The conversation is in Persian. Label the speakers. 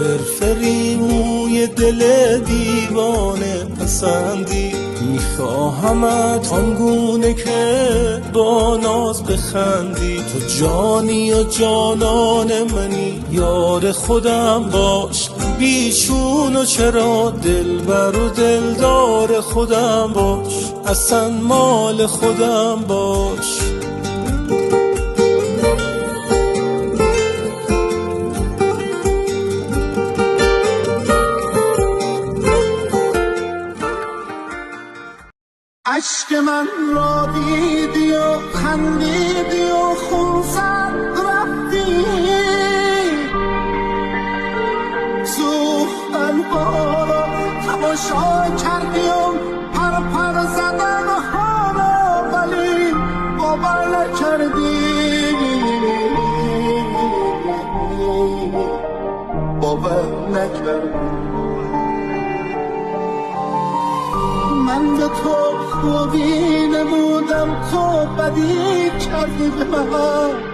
Speaker 1: فرفری موی دل دیوانه پسندی، میخواهمت آنگونه که با ناز بخندی. تو جانی و جانان منی، یار خودم باش، بیچون و چرا دلبر و دلدار خودم باش، اصلا مال خودم باش.
Speaker 2: عشق من را دیدی و خندیدی و خونسرد رفتی، سوختنها را تماشا کردی و پر پر زدن ها را ولی باور نکردی، باور نکردی. من به تو خوبی نمودم، تو بدی کردی به من.